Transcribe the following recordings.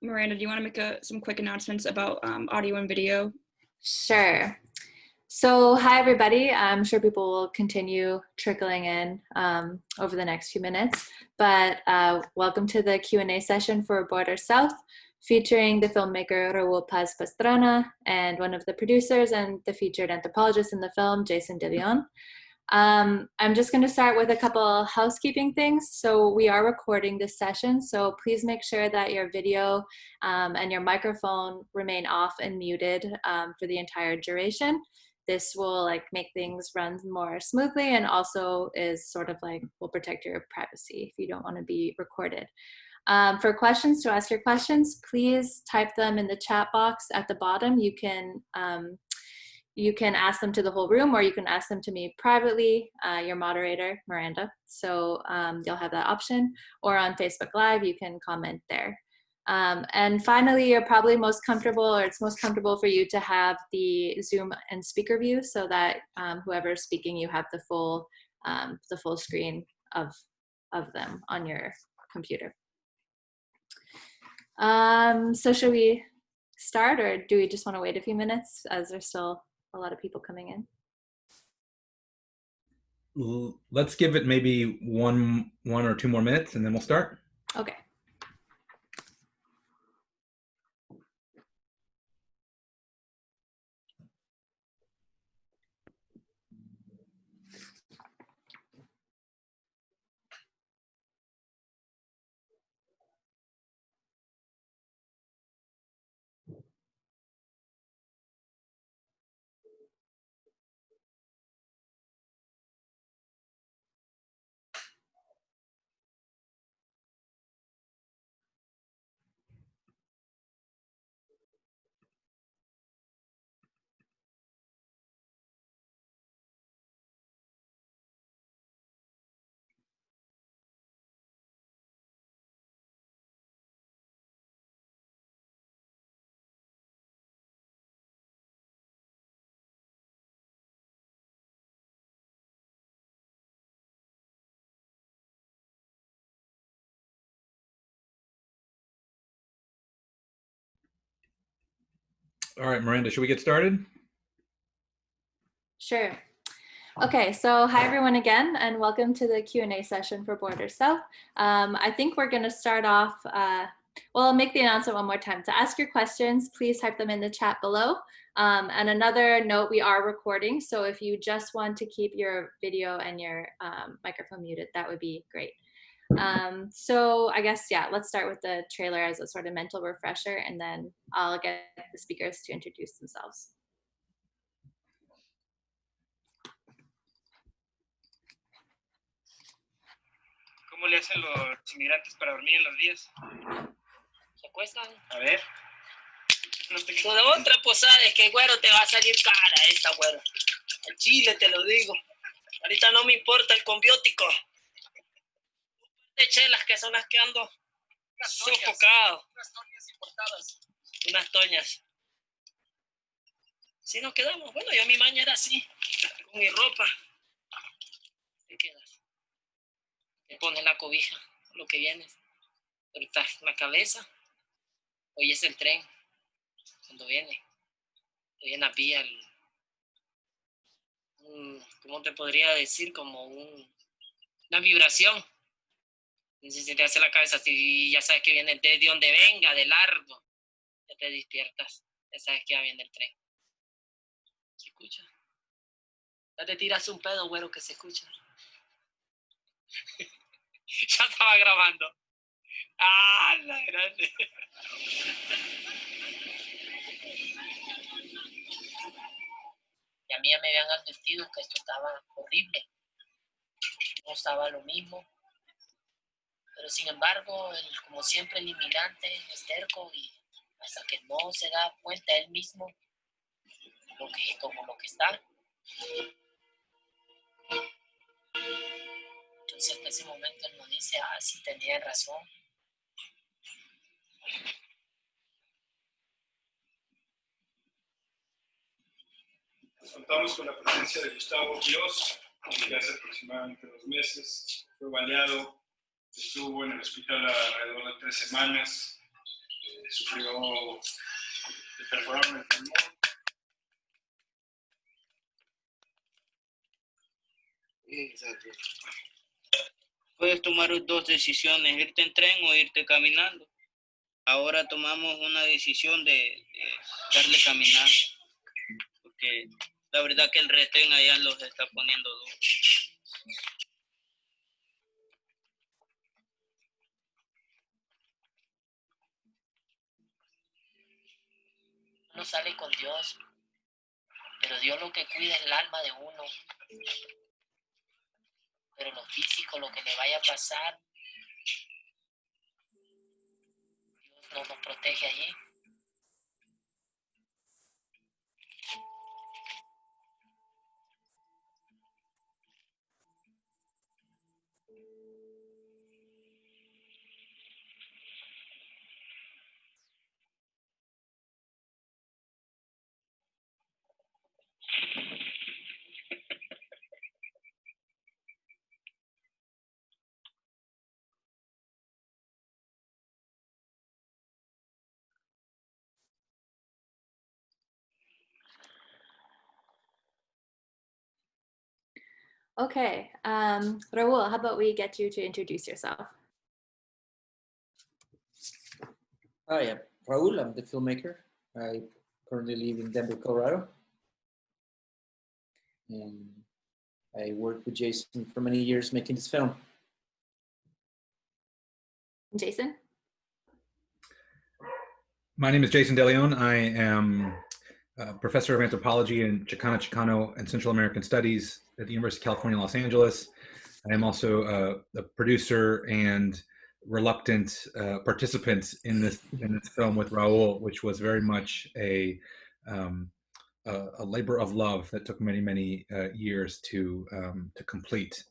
Miranda, do you want to make some quick announcements about audio and video? Sure. So hi, everybody. I'm sure people will continue trickling in over the next few minutes, but welcome to the Q&A session for Border South, featuring the filmmaker Raúl Pastrana and one of the producers and the featured anthropologist in the film, Jason de León. I'm just going to start with a couple housekeeping things. So we are recording this session, so please make sure that your video and your microphone remain off and muted for the entire duration. This will make things run more smoothly, and also is sort of will protect your privacy if you don't want to be recorded. For questions, to ask your questions, please type them in the chat box at the bottom. You can ask them to the whole room, or you can ask them to me privately, your moderator, Miranda. So you'll have that option. Or on Facebook Live, you can comment there. And finally, you're probably most comfortable, or it's most comfortable for you to have the Zoom and speaker view, so that whoever's speaking, you have the full screen of them on your computer. So should we start, or do we just want to wait a few minutes, as there's still a lot of people coming in? Let's give it maybe one or two more minutes, and then we'll start. Okay. All right, Miranda, should we get started? Sure. Okay, so hi everyone again, and welcome to the Q&A session for Border South. I think we're going to start off, well, I'll make the announcement one more time. To ask your questions, please type them in the chat below. And another note, we are recording, so if you just want to keep your video and your microphone muted, that would be great. So I guess, yeah, let's start with the trailer as a sort of mental refresher, and then I'll get the speakers to introduce themselves. ¿Cómo le hacen los inmigrantes para dormir en los días? Se acuestan. A ver. No te queda otra posada, es que güero te va a salir cara esta güero. Al chile te lo digo. Ahorita no me importa el combiótico. De chelas que son las que ando sofocado. Unas toñas importadas. Unas toñas. Si nos quedamos, bueno, yo mi maña era así, con mi ropa. Te quedas. Te pones la cobija, lo que viene. Ahorita la cabeza. Hoy es el tren. Cuando viene. Hoy en la vía. ¿Cómo te podría decir? Como una vibración. Si te hace la cabeza así, ya sabes que viene de donde venga, de largo. Ya te despiertas. Ya sabes que ya viene el tren. ¿Se escucha? Ya te tiras un pedo, güero, que se escucha. Ya estaba grabando. ¡Ah, la grande! Y a mí ya me habían advertido que esto estaba horrible. No estaba lo mismo. Pero sin embargo, como siempre, el inmigrante es terco, y hasta que no se da cuenta él mismo como lo que está. Entonces hasta ese momento él nos dice, sí, tenía razón. Contamos con la presencia de Gustavo Dios, que hace aproximadamente 2 meses fue baleado, estuvo en el hospital alrededor de 3 semanas, sufrió, le perforaron el pulmón. Puedes tomar dos decisiones, irte en tren o irte caminando. Ahora tomamos una decisión de darle caminar, porque la verdad que el retén allá los está poniendo duro. Uno sale con Dios, pero Dios lo que cuida es el alma de uno. Pero lo físico, lo que le vaya a pasar, Dios no nos protege allí. Okay, Raúl, how about we get you to introduce yourself? Hi, I'm Raúl. I'm the filmmaker. I currently live in Denver, Colorado. And I worked with Jason for many years making this film. Jason? My name is Jason De León. I am a professor of anthropology and Chicano and Central American Studies at the University of California, Los Angeles. I am also a producer and reluctant participant in this film with Raúl, which was very much a labor of love that took many years to complete.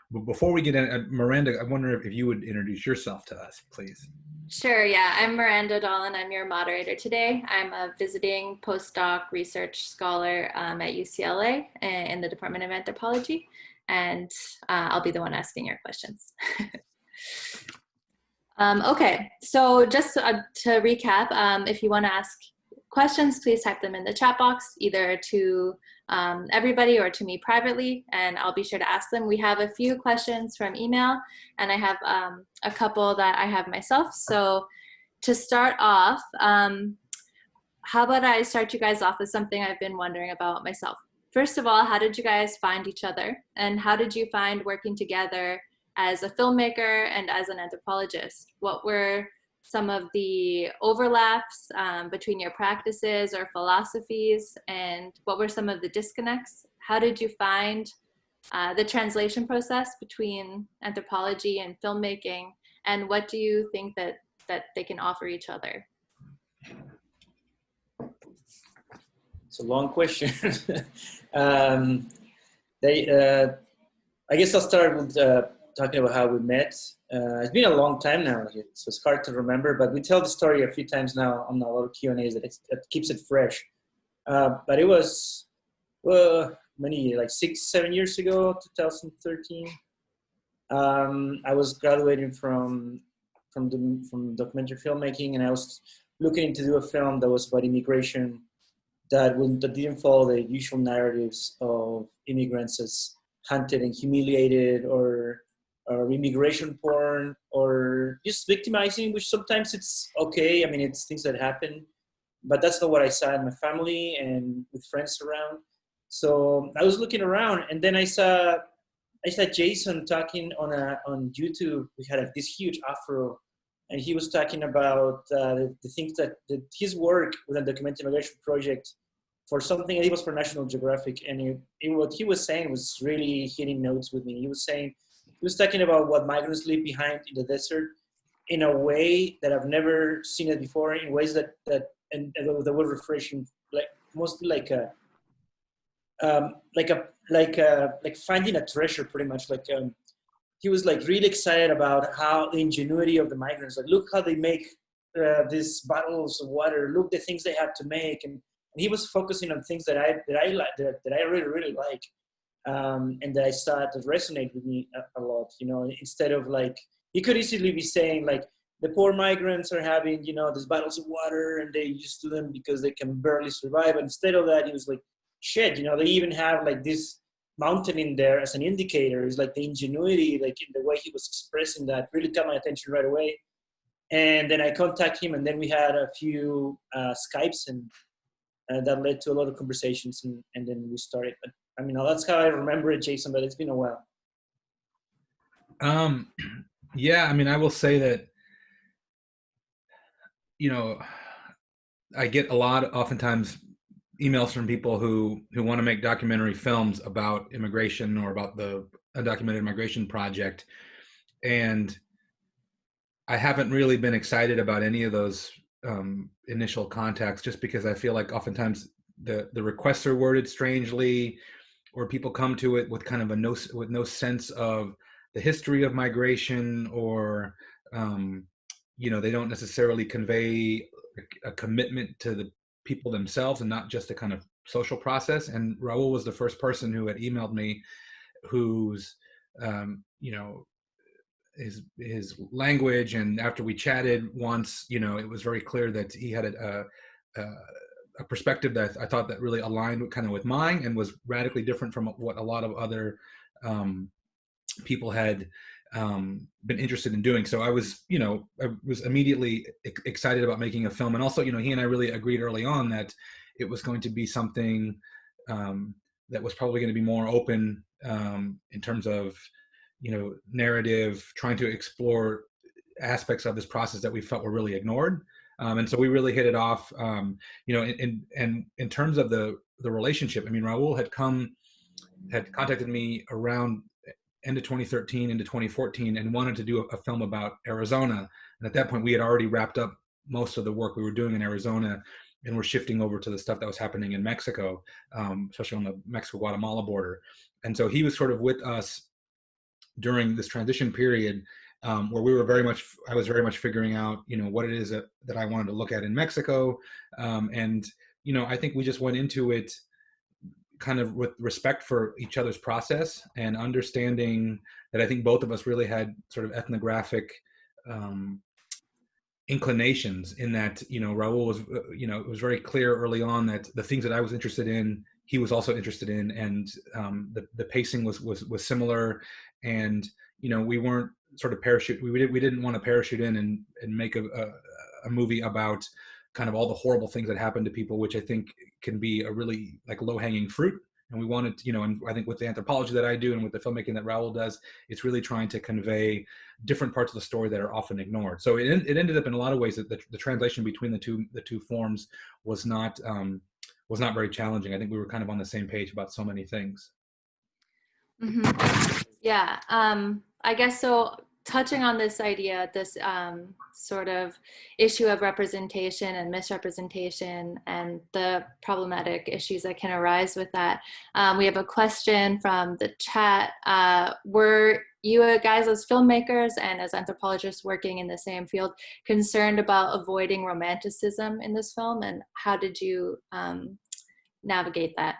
But before we get in, Miranda, I wonder if you would introduce yourself to us, please. Sure, yeah. I'm Miranda Dahlin. I'm your moderator today. I'm a visiting postdoc research scholar at UCLA in the Department of Anthropology, and I'll be the one asking your questions. Okay, so just to recap, if you want to ask questions, please type them in the chat box, either to everybody or to me privately, and I'll be sure to ask them. We have a few questions from email, and I have a couple that I have myself. So to start off, how about I start you guys off with something I've been wondering about myself. First of all, how did you guys find each other? And how did you find working together as a filmmaker and as an anthropologist? What were some of the overlaps between your practices or philosophies, and what were some of the disconnects? How did you find the translation process between anthropology and filmmaking, and what do you think that they can offer each other? It's a long question. I guess I'll start with talking about how we met. It's been a long time now, so it's hard to remember, but we tell the story a few times now on a lot of Q&As that it keeps it fresh. But it was, well, like 6-7 years ago, 2013. I was graduating from documentary filmmaking, and I was looking to do a film that was about immigration that didn't follow the usual narratives of immigrants as hunted and humiliated, or immigration porn, or just victimizing, which sometimes it's okay. I mean, it's things that happen, but that's not what I saw in my family and with friends around. So I was looking around, and then I saw Jason talking on YouTube. We had this huge afro, and he was talking about the things that his work with the Documented Immigration Project for something, it was for National Geographic, and what he was saying was really hitting notes with me. He was talking about what migrants leave behind in the desert in a way that I've never seen it before, in ways that were refreshing, like mostly like finding a treasure, pretty much. He was like really excited about how the ingenuity of the migrants, like look how they make these bottles of water, look the things they have to make, and he was focusing on things that I really like. And that I started to resonate with me a lot, you know, instead of like, he could easily be saying like, the poor migrants are having, you know, these bottles of water and they used to them because they can barely survive. And instead of that, he was like, shit, you know, they even have like this mountain in there as an indicator. It's like the ingenuity, like in the way he was expressing that really got my attention right away. And then I contacted him, and then we had a few Skypes, and that led to a lot of conversations, and then we started. But I mean, that's how I remember it, Jason, but it's been a while. Yeah, I mean, I will say that, you know, I get a lot, oftentimes, emails from people who want to make documentary films about immigration or about the undocumented migration project. And I haven't really been excited about any of those initial contacts, just because I feel like oftentimes the requests are worded strangely, or people come to it with kind of no sense of the history of migration, or you know, they don't necessarily convey a commitment to the people themselves and not just a kind of social process. And Raúl was the first person who had emailed me, whose you know, his language, and after we chatted once, you know, it was very clear that he had a perspective that I thought that really aligned with mine, and was radically different from what a lot of other people had been interested in doing. So I was immediately excited about making a film. And also, you know, he and I really agreed early on that it was going to be something that was probably going to be more open in terms of, you know, narrative, trying to explore aspects of this process that we felt were really ignored. And so we really hit it off. You know, and in terms of the relationship, I mean, Raúl had contacted me around end of 2013 into 2014 and wanted to do a film about Arizona. And at that point, we had already wrapped up most of the work we were doing in Arizona, and we're shifting over to the stuff that was happening in Mexico, especially on the Mexico-Guatemala border. And so he was sort of with us during this transition period, where I was very much figuring out, you know, what it is that I wanted to look at in Mexico. And, you know, I think we just went into it kind of with respect for each other's process, and understanding that I think both of us really had sort of ethnographic inclinations, in that, you know, Raúl was, you know, it was very clear early on that the things that I was interested in, he was also interested in, and the pacing was similar. And, you know, we weren't sort of we didn't want to parachute in and make a movie about kind of all the horrible things that happen to people, which I think can be a really like low-hanging fruit. And we wanted, you know, and I think with the anthropology that I do and with the filmmaking that Raúl does, it's really trying to convey different parts of the story that are often ignored. So it ended up in a lot of ways that the translation between the two forms was not very challenging. I think we were kind of on the same page about so many things. Mm-hmm. Yeah, I guess so. Touching on this idea, this sort of issue of representation and misrepresentation, and the problematic issues that can arise with that, we have a question from the chat. Were you guys, as filmmakers and as anthropologists working in the same field, concerned about avoiding romanticism in this film, and how did you navigate that?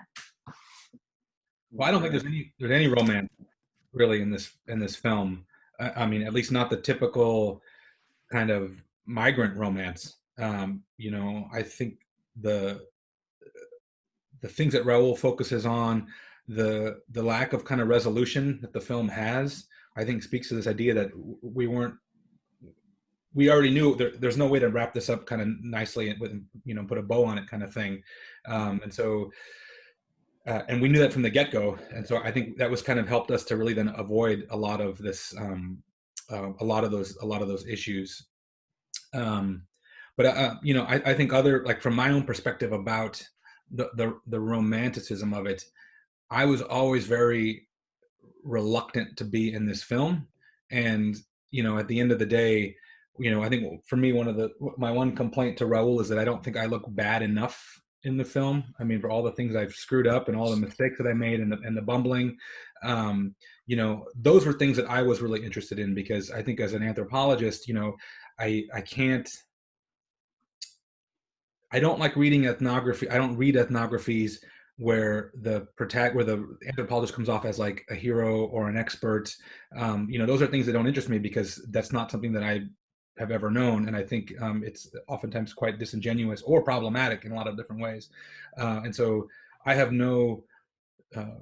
Well, I don't think there's any romance really in this film. I mean, at least not the typical kind of migrant romance. You know, I think the things that Raúl focuses on, the lack of kind of resolution that the film has, I think speaks to this idea that we already knew there's no way to wrap this up kind of nicely with, you know, put a bow on it kind of thing. And so, and we knew that from the get-go. And so I think that was kind of helped us to really then avoid a lot of this, a lot of those issues. But you know, I think like from my own perspective about the romanticism of it, I was always very reluctant to be in this film. And, you know, at the end of the day, you know, I think for me, my one complaint to Raúl is that I don't think I look bad enough in the film. I mean, for all the things I've screwed up and all the mistakes that I made and the bumbling, you know, those were things that I was really interested in, because I think as an anthropologist, you know, I don't like reading ethnography. I don't read ethnographies where the anthropologist comes off as like a hero or an expert. You know, those are things that don't interest me, because that's not something that I have ever known. And I think it's oftentimes quite disingenuous or problematic in a lot of different ways. And so I have no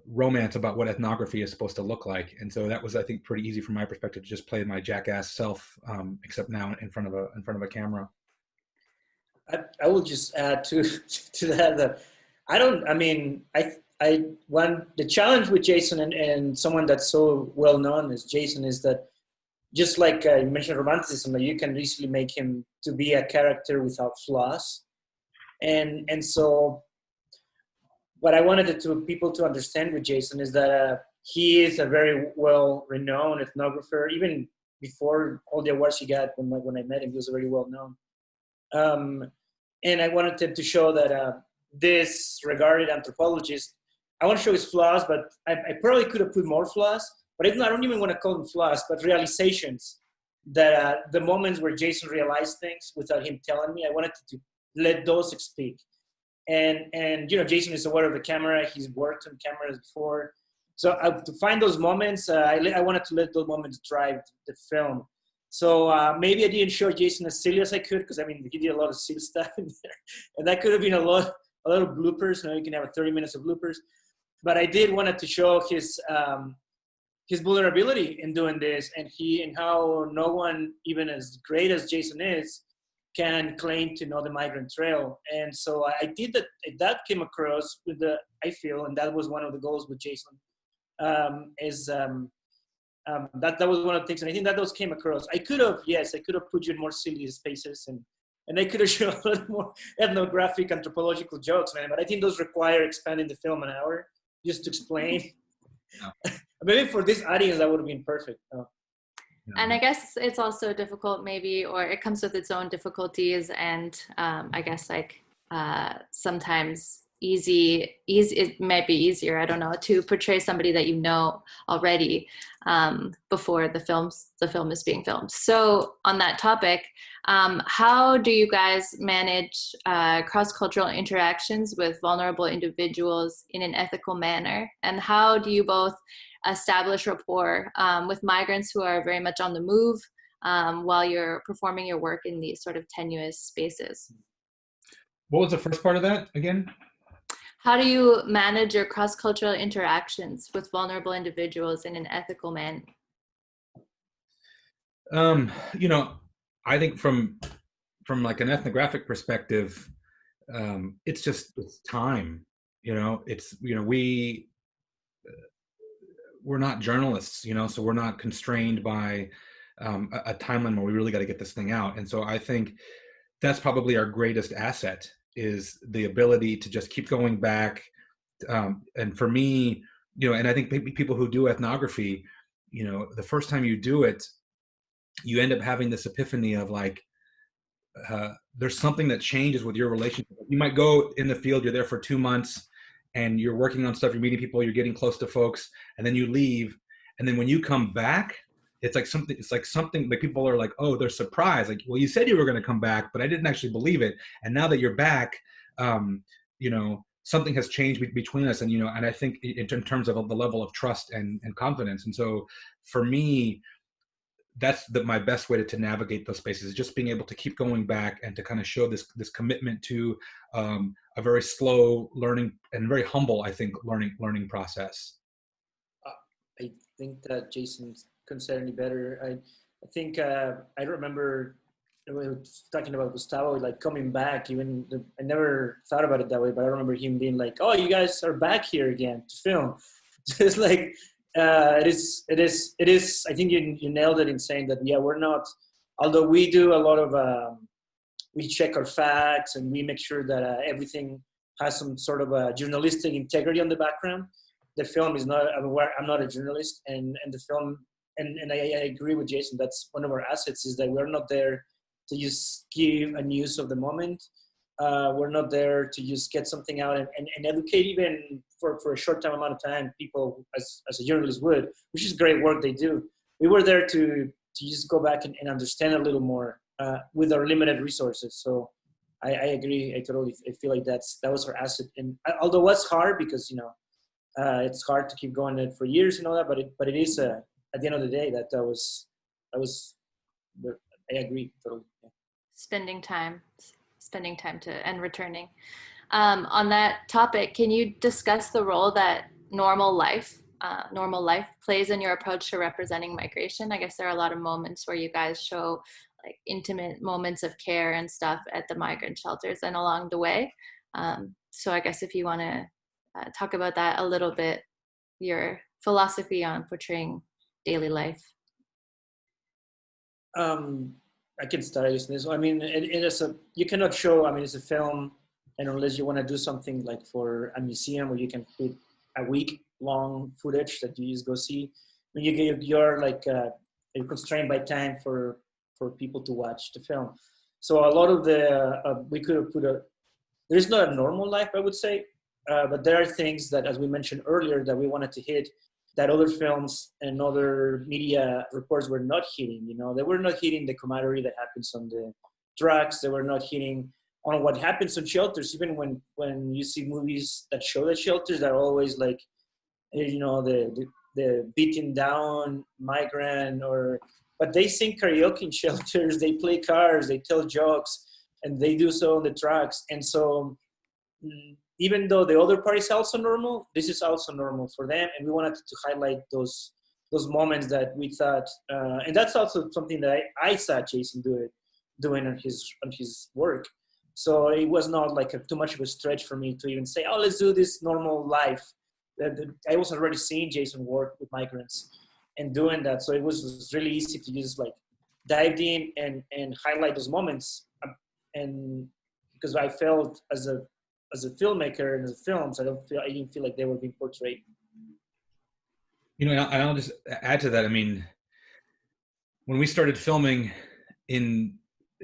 romance about what ethnography is supposed to look like. And so that was, I think, pretty easy from my perspective to just play my jackass self, except now in front of a camera. I will just add to that the challenge with Jason and someone that's so well known as Jason is that just like you mentioned romanticism, that you can easily make him to be a character without flaws, and so what I wanted people to understand with Jason is that he is a very well renowned ethnographer. Even before all the awards he got, when I met him, he was very well known. And I wanted to show that this regarded anthropologist, I want to show his flaws, but I probably could have put more flaws, but I don't even want to call them flaws, but realizations, that the moments where Jason realized things without him telling me, I wanted to let those speak. And Jason is aware of the camera. He's worked on cameras before. So to find those moments, I wanted to let those moments drive the film. So maybe I didn't show Jason as silly as I could, because he did a lot of silly stuff in there, and that could have been a lot of bloopers. You can have 30 minutes of bloopers, but I did wanted to show his vulnerability in doing this, and how no one, even as great as Jason is, can claim to know the migrant trail. And so I did that. That came across I feel, and that was one of the goals with Jason, that was one of the things, and I think that those came across. I could have put you in more silly spaces, and I could have shown a little more ethnographic, anthropological jokes, man. But I think those require expanding the film an hour just to explain. Yeah. Maybe for this audience, that would have been perfect. And I guess it's also difficult, maybe, or it comes with its own difficulties, and I guess sometimes it might be easier, I don't know, to portray somebody that you know already before the film is being filmed. So on that topic, how do you guys manage cross-cultural interactions with vulnerable individuals in an ethical manner? And how do you both establish rapport with migrants who are very much on the move while you're performing your work in these sort of tenuous spaces? What was the first part of that again? How do you manage your cross-cultural interactions with vulnerable individuals in an ethical manner? I think from like an ethnographic perspective, it's time. We're not journalists, so we're not constrained by a timeline where we really got to get this thing out. And so I think that's probably our greatest asset, is the ability to just keep going back. And for me, and I think people who do ethnography, the first time you do it, you end up having this epiphany of like, there's something that changes with your relationship. You might go in the field, you're there for 2 months, and you're working on stuff, you're meeting people, you're getting close to folks, and then you leave. And then when you come back, it's like something like people are like, oh, they're surprised. Like, well, you said you were going to come back, but I didn't actually believe it. And now that you're back, something has changed between us. And, and I think in terms of the level of trust and confidence. And so for me, that's my best way to navigate those spaces, is just being able to keep going back and to kind of show this commitment to a very slow learning and very humble, I think, learning process. I think that Jason's concerned me better. I think I remember we were talking about Gustavo, like coming back. Even I never thought about it that way, but I remember him being like, "Oh, you guys are back here again to film." So it's like it is. I think you nailed it in saying that. Yeah, we're not. Although we do a lot of, we check our facts and we make sure that everything has some sort of a journalistic integrity on the background. The film is not. I'm not a journalist, and the film. And I agree with Jason. That's one of our assets, is that we're not there to just give a news of the moment. We're not there to just get something out and educate, even for a short time amount of time, people as a journalist would, which is great work they do. We were there to just go back and understand a little more with our limited resources. So I agree. I feel like that was our asset. And although it was hard, because it's hard to keep going it for years and all that, but it is at the end of the day that was I agree totally. Yeah. Spending time to and returning. On that topic, can you discuss the role that normal life plays in your approach to representing migration? I guess there are a lot of moments where you guys show like intimate moments of care and stuff at the migrant shelters and along the way. So I guess if you want to talk about that a little bit, your philosophy on portraying daily life. I can start using this. I mean, it is you cannot show. I mean, it's a film, and unless you want to do something like for a museum where you can put a week-long footage that you just go see, when you're like you're constrained by time for people to watch the film. So a lot of the we could have put there's not a normal life, I would say, but there are things that, as we mentioned earlier, that we wanted to hit that other films and other media reports were not hitting. You know, they were not hitting the camaraderie that happens on the trucks. They were not hitting on what happens on shelters. Even when you see movies that show the shelters, they're always like, you know, the beaten down migrant, but they sing karaoke in shelters. They play cards. They tell jokes, and they do so on the trucks. And so, even though the other part is also normal, this is also normal for them, and we wanted to highlight those moments that we thought, and that's also something that I saw Jason doing on his work. So it was not like too much of a stretch for me to even say, oh, let's do this normal life. I was already seeing Jason work with migrants and doing that, so it was really easy to just like dive in and highlight those moments, and because I felt as a filmmaker and as a films, I didn't feel like they were being portrayed. You know, and I'll just add to that. I mean, when we started filming in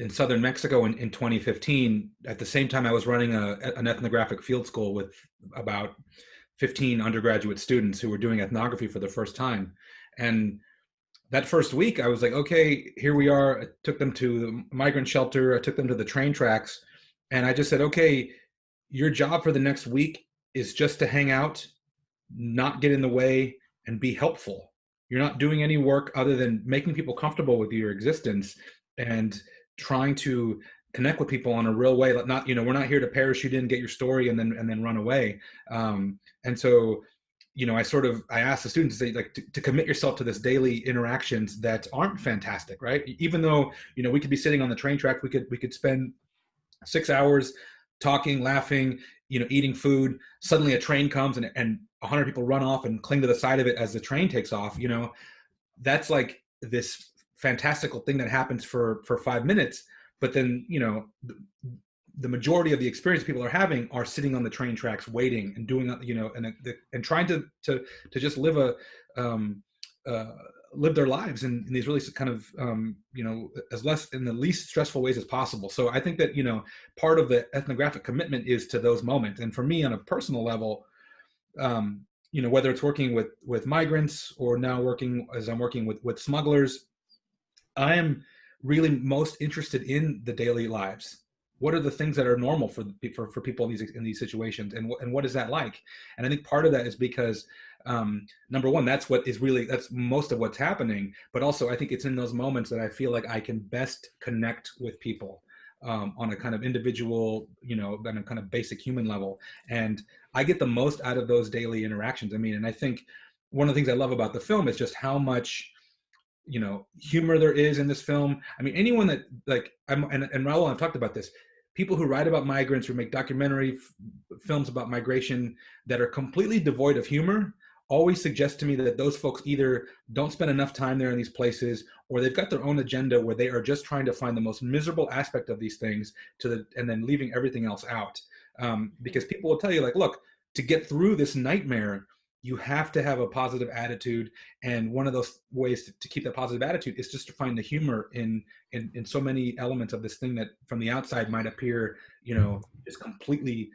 southern Mexico in 2015, at the same time I was running an ethnographic field school with about 15 undergraduate students who were doing ethnography for the first time. And that first week I was like, okay, here we are. I took them to the migrant shelter. I took them to the train tracks. And I just said, okay, your job for the next week is just to hang out, not get in the way, and be helpful. You're not doing any work other than making people comfortable with your existence and trying to connect with people in a real way. Not, you know, we're not here to parachute in, get your story, and then run away. And so, you know, I asked the students to say, like, to commit yourself to this daily interactions that aren't fantastic, right? Even though, you know, we could be sitting on the train track, we could spend 6 hours talking, laughing, you know, eating food. Suddenly a train comes and 100 people run off and cling to the side of it as the train takes off. You know, that's like this fantastical thing that happens for 5 minutes. But then, you know, the majority of the experience people are having are sitting on the train tracks, waiting and doing, you know, and trying to just live live their lives in these really kind of, you know, in the least stressful ways as possible. So I think that, you know, part of the ethnographic commitment is to those moments. And for me on a personal level, you know, whether it's working with migrants or now I'm working with smugglers, I am really most interested in the daily lives. What are the things that are normal for people in these situations, and what is that like? And I think part of that is because number one, that's most of what's happening. But also, I think it's in those moments that I feel like I can best connect with people on a kind of individual, you know, on a kind of basic human level. And I get the most out of those daily interactions. I mean, and I think one of the things I love about the film is just how much, you know, humor there is in this film. I mean, anyone that like, and Raúl, I've talked about this, people who write about migrants, who make documentary films about migration that are completely devoid of humor, always suggest to me that those folks either don't spend enough time there in these places, or they've got their own agenda where they are just trying to find the most miserable aspect of these things and then leaving everything else out. Because people will tell you, like, look, to get through this nightmare, you have to have a positive attitude. And one of those ways to keep that positive attitude is just to find the humor in so many elements of this thing that from the outside might appear, you know, just completely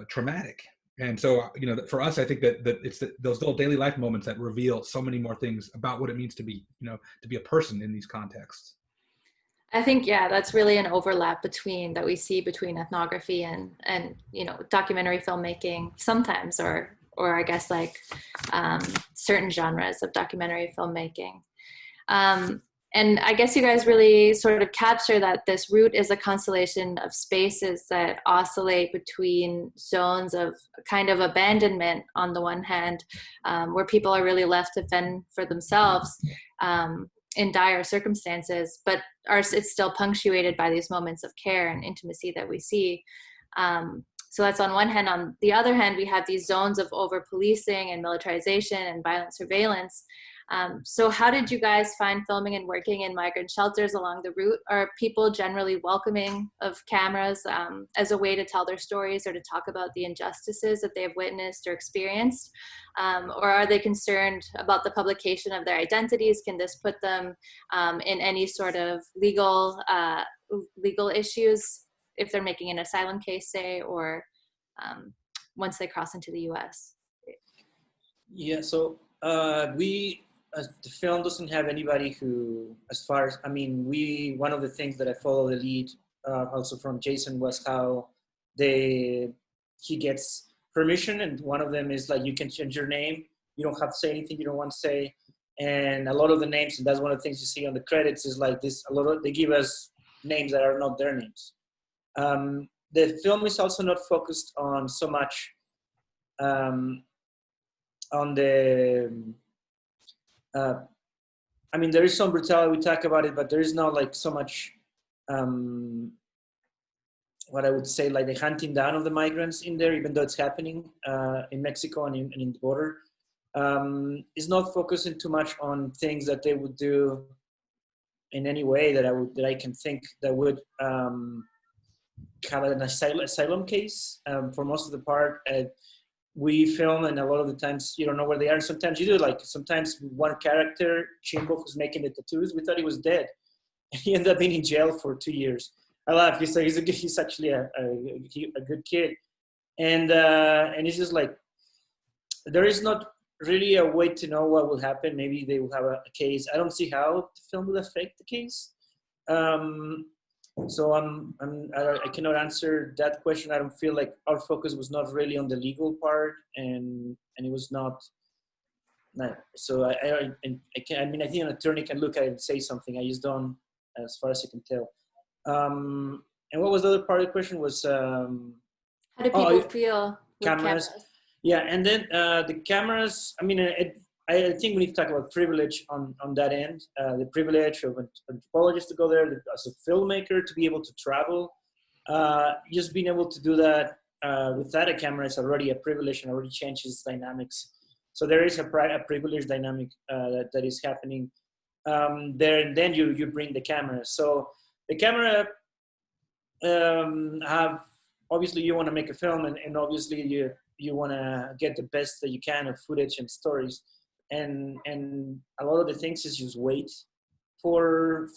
traumatic. And so, you know, for us, I think that it's those little daily life moments that reveal so many more things about what it means to be, you know, to be a person in these contexts. I think, yeah, that's really an overlap that we see between ethnography and you know, documentary filmmaking sometimes, or I guess like certain genres of documentary filmmaking. And I guess you guys really sort of capture that this route is a constellation of spaces that oscillate between zones of kind of abandonment on the one hand, where people are really left to fend for themselves in dire circumstances, but it's still punctuated by these moments of care and intimacy that we see. So that's on one hand. On the other hand, we have these zones of over-policing and militarization and violent surveillance. So how did you guys find filming and working in migrant shelters along the route? Are people generally welcoming of cameras as a way to tell their stories or to talk about the injustices that they have witnessed or experienced? Or are they concerned about the publication of their identities? Can this put them in any sort of legal issues if they're making an asylum case, say, or once they cross into the US? Yeah, so the film doesn't have anybody who, as far as, one of the things that I follow the lead also from Jason was how he gets permission, and one of them is like, you can change your name, you don't have to say anything you don't want to say, and a lot of the names, and that's one of the things you see on the credits, is like this, they give us names that are not their names. The film is also not focused on so much on the there is some brutality, we talk about it, but there is not like so much what I would say, like the hunting down of the migrants in there, even though it's happening in Mexico and in the border. It's not focusing too much on things that they would do in any way that I can think that would have an asylum case. For most of the part, we film, and a lot of the times you don't know where they are. Sometimes you do, like sometimes one character, Chimbo, who's making the tattoos, we thought he was dead. He ended up being in jail for 2 years. I laugh. He's actually a good kid, and it's just like there is not really a way to know what will happen. Maybe they will have a case. I don't see how the film will affect the case. So I cannot answer that question. I don't feel like our focus was not really on the legal part, and it was not. So I think an attorney can look at it and say something. I just don't, as far as I can tell. And what was the other part of the question? Was how do people feel with cameras? Yeah, and then the cameras. I think we need to talk about privilege on that end. The privilege of an anthropologist to go there, as a filmmaker to be able to travel. Just being able to do that without a camera is already a privilege and already changes dynamics. So there is a privilege dynamic that is happening there, and then you bring the camera. So the camera obviously you want to make a film, and obviously you want to get the best that you can of footage and stories. And a lot of the things is just wait for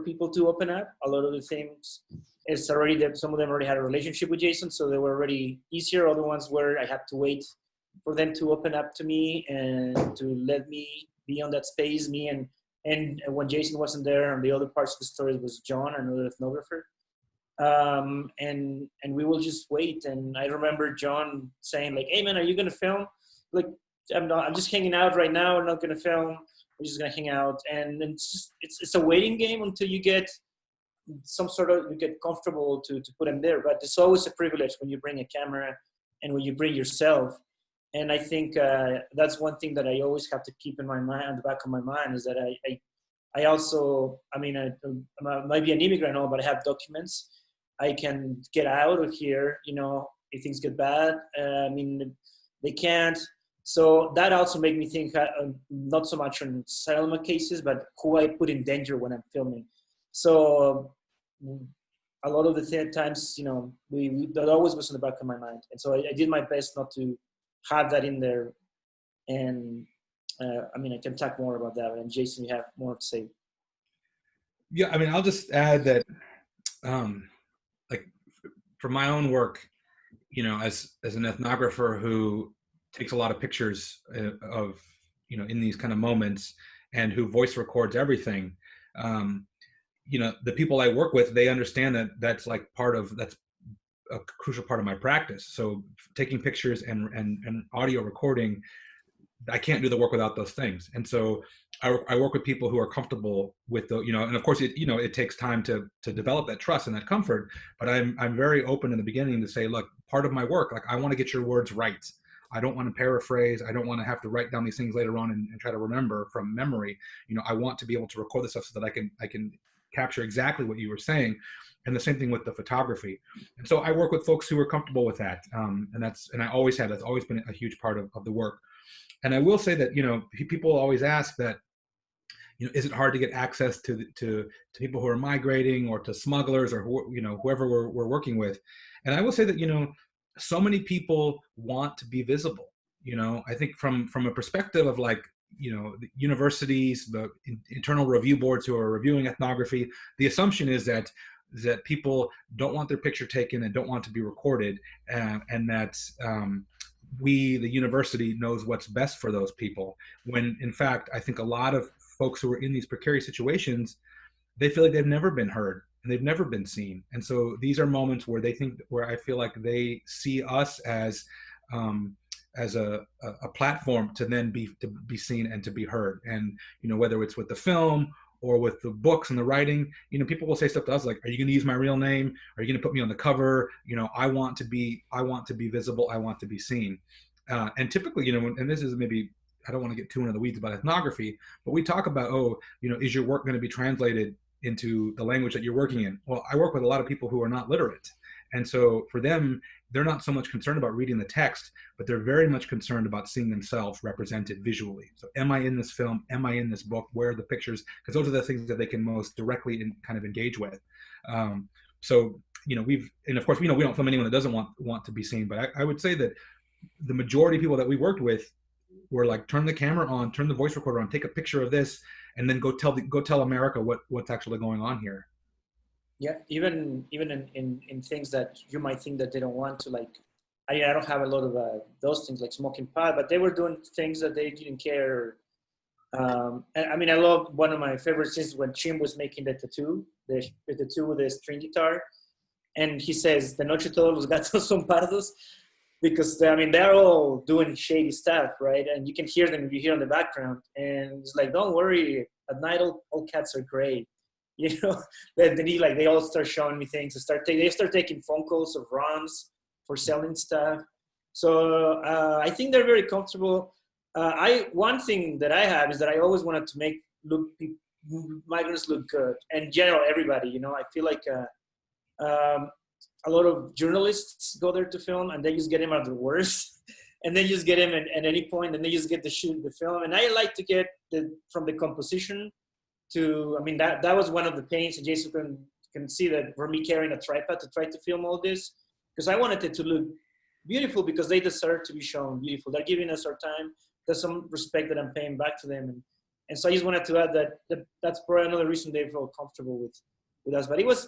people to open up. A lot of the things it's already that some of them already had a relationship with Jason, so they were already easier. Other ones where I had to wait for them to open up to me and to let me be on that space. Me and when Jason wasn't there, and the other parts of the story was John, another ethnographer. And we will just wait. And I remember John saying like, "Hey man, are you gonna film?" Like, I'm just hanging out right now. I'm not gonna film. We're just gonna hang out, and it's a waiting game until you get you get comfortable to put them there. But it's always a privilege when you bring a camera and when you bring yourself. And I think that's one thing that I always have to keep in my mind, on the back of my mind, is that I also, I might be an immigrant, but I have documents. I can get out of here, if things get bad. They can't. So that also made me think not so much on asylum cases, but who I put in danger when I'm filming. So a lot of the times, that always was in the back of my mind. And so I did my best not to have that in there. And I can talk more about that. And Jason, you have more to say. Yeah, I'll just add that, for my own work, as an ethnographer who takes a lot of pictures of, in these kind of moments, and who voice records everything, the people I work with, they understand that that's a crucial part of my practice. So taking pictures and audio recording, I can't do the work without those things. And so I work with people who are comfortable with the, and of course it takes time to develop that trust and that comfort, but I'm very open in the beginning to say, look, part of my work, like I want to get your words right. I don't want to paraphrase. I don't want to have to write down these things later on and try to remember from memory. I want to be able to record this stuff so that I can capture exactly what you were saying. And the same thing with the photography. And so I work with folks who are comfortable with that. And I always have, that's always been a huge part of the work. And I will say that, people always ask that, is it hard to get access to people who are migrating, or to smugglers, or whoever we're working with? And I will say that, so many people want to be visible. I think from a perspective of like, the universities, the internal review boards who are reviewing ethnography, the assumption is that people don't want their picture taken and don't want to be recorded, and that we, the university, knows what's best for those people. When in fact, I think a lot of folks who are in these precarious situations, they feel like they've never been heard and they've never been seen. And so these are moments where where I feel like they see us as a platform to then be seen and to be heard. And whether it's with the film or with the books and the writing, people will say stuff to us like, are you going to use my real name? Are you going to put me on the cover? I want to be visible. I want to be seen. And typically, and this is maybe, I don't want to get too into the weeds about ethnography, but we talk about, is your work going to be translated into the language that you're working in? Well, I work with a lot of people who are not literate. And so for them, they're not so much concerned about reading the text, but they're very much concerned about seeing themselves represented visually. So am I in this film? Am I in this book? Where are the pictures? Because those are the things that they can most directly kind of engage with. So, and of course, we don't film anyone that doesn't want to be seen, but I would say that the majority of people that we worked with were like, turn the camera on, turn the voice recorder on, take a picture of this, and then go tell America what's actually going on here. Yeah, even in things that you might think that they don't want to, like, I don't have a lot of those things like smoking pot, but they were doing things that they didn't care. And I mean, I love, one of my favorite scenes when Chim was making the tattoo with the string guitar, and he says, "De noche todos los gatos son pardos," because I mean they're all doing shady stuff, right? And you can hear them if you hear in the background, and it's like, don't worry, at night all cats are gray. Then they all start showing me things. They start taking phone calls of runs for selling stuff. So I think they're very comfortable. One thing that I have is that I always wanted to make migrants look good, and in general everybody. I feel like a lot of journalists go there to film, and they just get him at the worst, and they just get him at any point, and they just get to shoot the film. And I like to get from the composition to, I mean, that was one of the pains, and Jason can see that for me carrying a tripod to try to film all this, because I wanted it to look beautiful, because they deserve to be shown beautiful. They're giving us our time. There's some respect that I'm paying back to them. And so I just wanted to add that's probably another reason they felt comfortable with us. But it was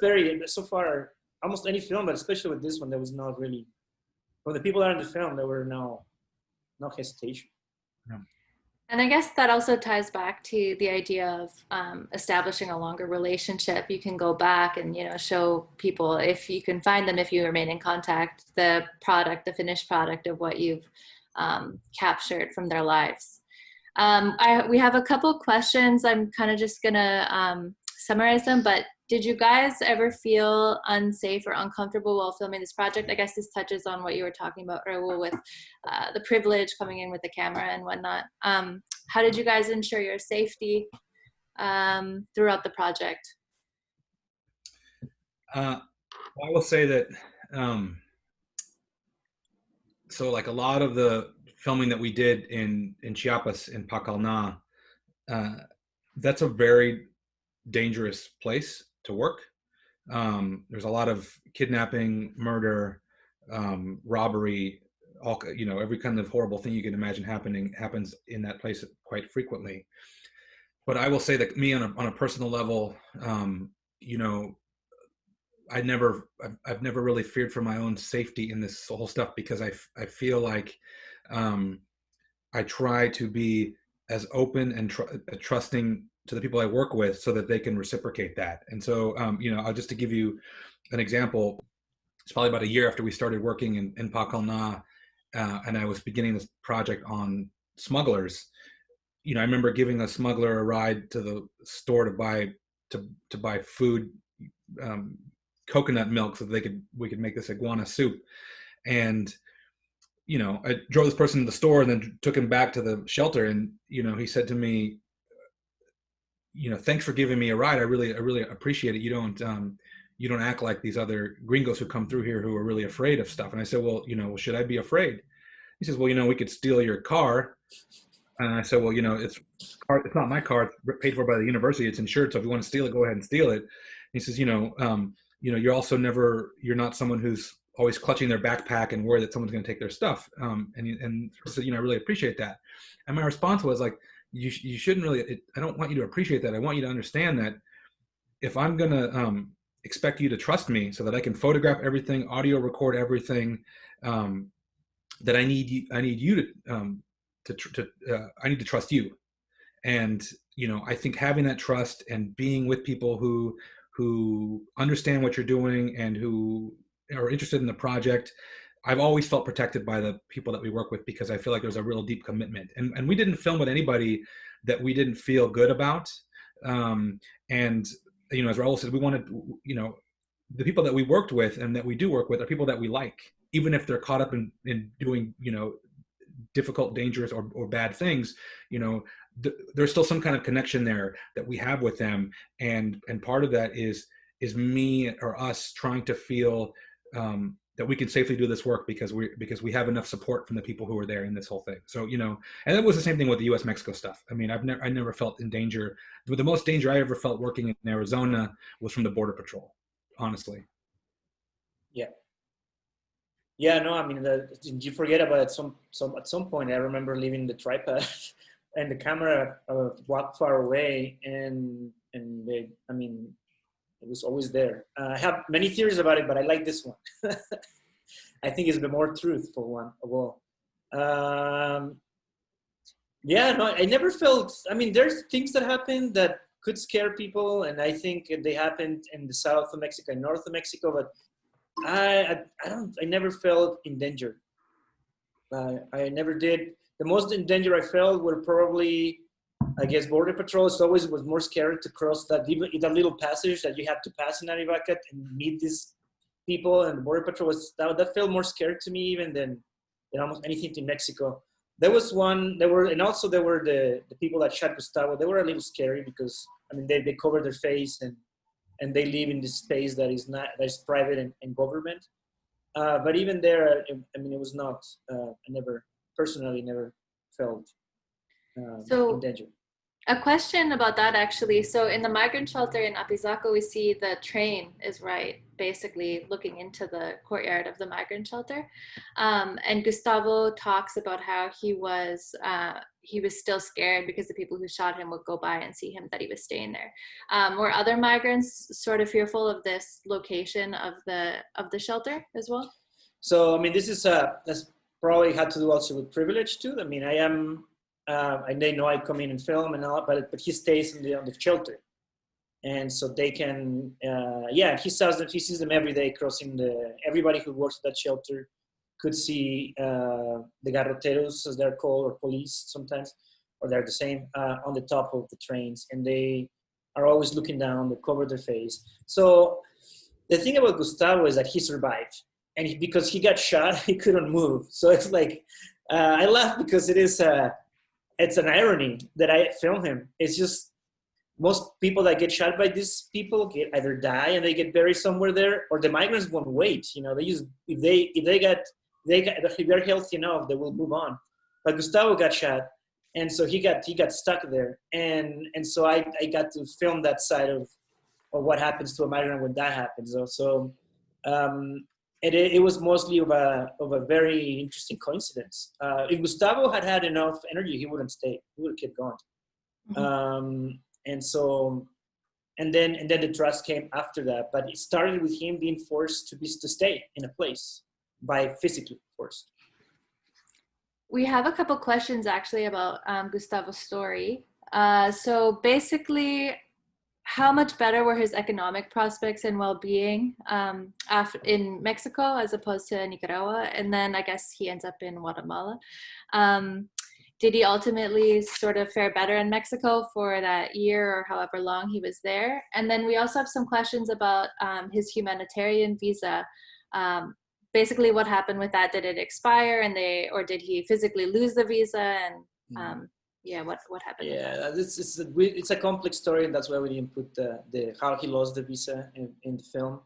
so far, almost any film, but especially with this one, there was not really, for the people that are in the film, there were no hesitation. Yeah. And I guess that also ties back to the idea of establishing a longer relationship. You can go back and, show people, if you can find them, if you remain in contact, the finished product of what you've captured from their lives. We have a couple questions. I'm kind of just going to summarize them, but did you guys ever feel unsafe or uncomfortable while filming this project? I guess this touches on what you were talking about, Raúl, with the privilege coming in with the camera and whatnot. How did you guys ensure your safety throughout the project? I will say that, so like a lot of the filming that we did in Chiapas, in Pastrana, that's a very dangerous place to work. There's a lot of kidnapping, murder, robbery, every kind of horrible thing you can imagine happens in that place quite frequently. But I will say that me on a personal level, I've never really feared for my own safety in this whole stuff, because I feel like I try to be as open and trusting to the people I work with, so that they can reciprocate that. And so, I'll just to give you an example, it's probably about a year after we started working in Pastrana, and I was beginning this project on smugglers. you know, I remember giving a smuggler a ride to the store to buy food, coconut milk, so that we could make this iguana soup. And you know, I drove this person to the store and then took him back to the shelter, and you know, he said to me, you know, thanks for giving me a ride. I really appreciate it. You don't act like these other gringos who come through here who are really afraid of stuff. And I said, well, you know, should I be afraid? He says, well, you know, we could steal your car. And I said, well, you know, it's not my car. It's paid for by the university. It's insured. So if you want to steal it, go ahead and steal it. And he says, you know, you're not someone who's always clutching their backpack and worried that someone's going to take their stuff. And so, you know, I really appreciate that. And my response was like, you shouldn't really, I don't want you to appreciate that. I want you to understand that if I'm going to expect you to trust me so that I can photograph everything, audio record everything, that I need you I need to trust you. And, you know, I think having that trust and being with people who understand what you're doing and who are interested in the project, I've always felt protected by the people that we work with, because I feel like there's a real deep commitment. And we didn't film with anybody that we didn't feel good about. And, you know, as Raúl said, we wanted, you know, the people that we worked with and that we do work with are people that we like, even if they're caught up in doing, you know, difficult, dangerous, or bad things. You know, there's still some kind of connection there that we have with them. And part of that is me or us trying to feel that we can safely do this work because we have enough support from the people who are there in this whole thing. So, you know, and that was the same thing with the U.S.-Mexico stuff. I mean, I never felt in danger. The most danger I ever felt working in Arizona was from the Border Patrol, honestly. Yeah. Yeah, no, I mean, you forget about it. At some point, I remember leaving the tripod and the camera walked far away, and they, I mean, it was always there. I have many theories about it, but I like this one. I think it's the more truthful one of all. Yeah, no, I never felt, I mean, there's things that happen that could scare people, and I think they happened in the south of Mexico and north of Mexico, but I never felt in danger. I never did. The most in danger I felt were probably, I guess, Border Patrol. It always was more scary to cross that little passage that you have to pass in Arivacat and meet these people. And the Border Patrol that felt more scary to me even than almost anything in Mexico. There was one. There were the people that shot Gustavo. They were a little scary because I mean they covered their face and they live in this space that is private and government. But even there, I mean, it was not. I never felt in danger. A question about that, actually. So in the migrant shelter in Apizaco, we see the train is basically looking into the courtyard of the migrant shelter. And Gustavo talks about how he was still scared because the people who shot him would go by and see him, that he was staying there. Were other migrants sort of fearful of this location of the shelter as well? So, I mean, that's probably had to do also with privilege too. I mean, I am, and they know I come in and film and all, but he stays on the shelter. And so they can, he sees them every day crossing everybody who works at that shelter could see the garroteros, as they're called, or police sometimes, or they're the same, on the top of the trains. And they are always looking down, they cover their face. So the thing about Gustavo is that he survived. And because he got shot, he couldn't move. So it's like, I laugh because it's an irony that I film him. It's just, most people that get shot by these people either die and they get buried somewhere there, or the migrants won't wait. You know, if they're healthy enough, they will move on. But Gustavo got shot, and so he got stuck there. And so I got to film that side of what happens to a migrant when that happens. So it was mostly of a very interesting coincidence. If Gustavo had enough energy, he wouldn't stay. He would have kept going. Mm-hmm. And then the trust came after that. But it started with him being forced to stay in a place by physically forced. We have a couple questions actually about Gustavo's story. So basically, how much better were his economic prospects and well-being in Mexico as opposed to Nicaragua? And then I guess he ends up in Guatemala. did he ultimately sort of fare better in Mexico for that year or however long he was there? And then we also have some questions about his humanitarian visa. Basically, what happened with that? Did it expire, or did he physically lose the visa? And yeah, what happened? Yeah, it's a complex story, and that's why we didn't put the how he lost the visa in the film.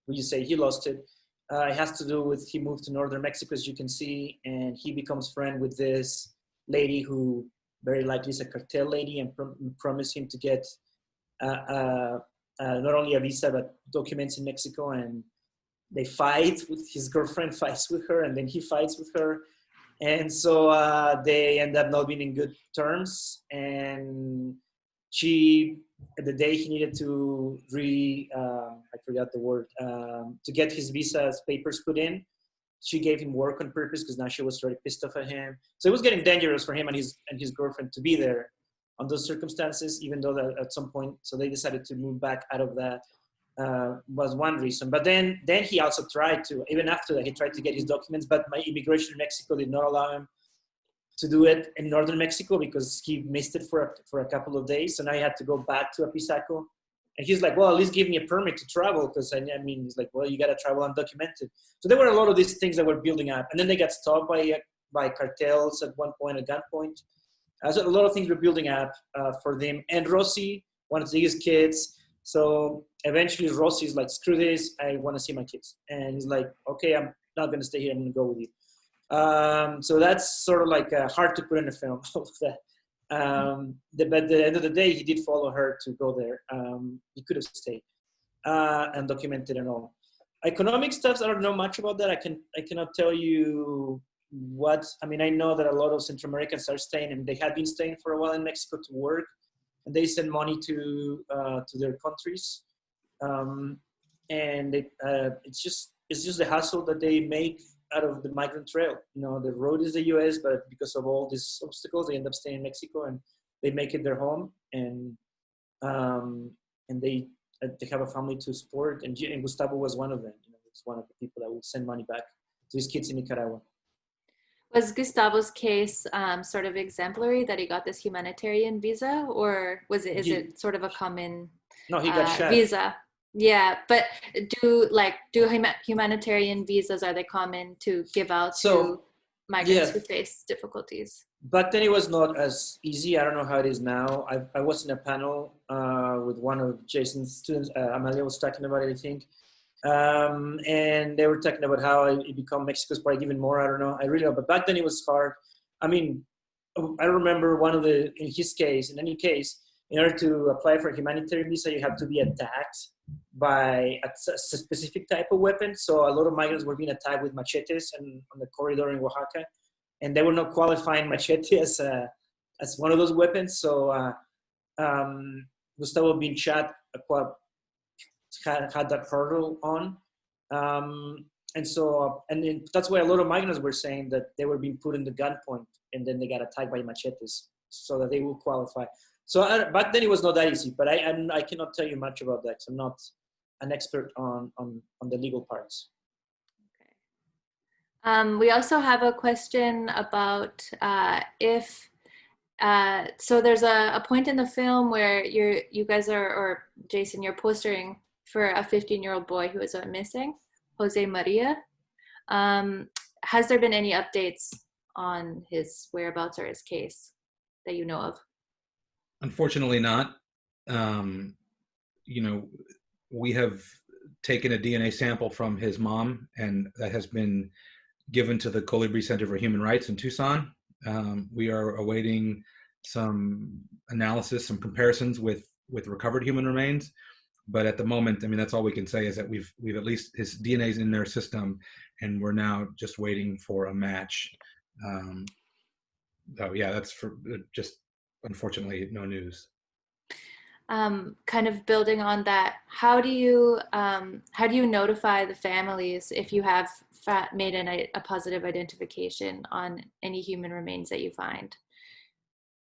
When you say he lost it, it has to do with he moved to northern Mexico, as you can see, and he becomes friend with this lady who very likely is a cartel lady, and promised him to get not only a visa but documents in Mexico. And they fight with his girlfriend, fights with her, and then he fights with her. And so they end up not being in good terms. And the day he needed to I forgot the word, to get his visa papers put in, she gave him work on purpose because now she was very pissed off at him. So it was getting dangerous for him and his girlfriend to be there on those circumstances, even though that at some point, so they decided to move back out of that. Was one reason. But then he also tried to, even after that, he tried to get his documents, but my immigration in Mexico did not allow him to do it in northern Mexico because he missed it for a couple of days. So now he had to go back to Apizaco. And he's like, well, at least give me a permit to travel. Because I mean, he's like, well, you got to travel undocumented. So there were a lot of these things that were building up. And then they got stopped by cartels at one point, at gunpoint. So a lot of things were building up for them. And Rossi wanted to see his kids. So eventually Rossi's like, screw this, I want to see my kids. And he's like, okay, I'm not going to stay here, I'm going to go with you. So that's sort of like hard to put in a film. But at the end of the day, he did follow her to go there. He could have stayed and documented and all. Economic stuff, I don't know much about that. I cannot tell you what, I mean, I know that a lot of Central Americans are staying, and they had been staying for a while in Mexico to work. And they send money to their countries, and it's just the hassle that they make out of the migrant trail. You know, the road is the U.S., but because of all these obstacles, they end up staying in Mexico, and they make it their home, and they have a family to support. And Gustavo was one of them. You know, it's one of the people that would send money back to his kids in Nicaragua. Was Gustavo's case sort of exemplary that he got this humanitarian visa, or is it sort of a common no, he got shot. Visa? Yeah, but do humanitarian visas, are they common to give out to migrants who face difficulties? But then it was not as easy. I don't know how it is now. I was in a panel with one of Jason's students. Amalia was talking about it, I think. And they were talking about how it become Mexico's probably even more. I don't know. I really know. But back then it was hard. I mean, I remember in any case, in order to apply for a humanitarian visa, you have to be attacked by a specific type of weapon. So a lot of migrants were being attacked with machetes on the corridor in Oaxaca, and they were not qualifying machete as one of those weapons. So Gustavo being shot had that hurdle on. And that's why a lot of migrants were saying that they were being put in the gunpoint, and then they got attacked by machetes so that they will qualify. So back then it was not that easy, but I cannot tell you much about that because I'm not an expert on the legal parts. Okay. We also have a question about so there's a point in the film where you guys are, or Jason, you're postering for a 15-year-old boy who is missing, Jose Maria. Has there been any updates on his whereabouts or his case that you know of? Unfortunately not. You know, we have taken a DNA sample from his mom, and that has been given to the Colibri Center for Human Rights in Tucson. We are awaiting some analysis, some comparisons with recovered human remains. But at the moment, I mean, that's all we can say is that we've at least his DNA is in their system, and we're now just waiting for a match. So yeah, that's just unfortunately no news. Kind of building on that, how do you notify the families if you have made a positive identification on any human remains that you find?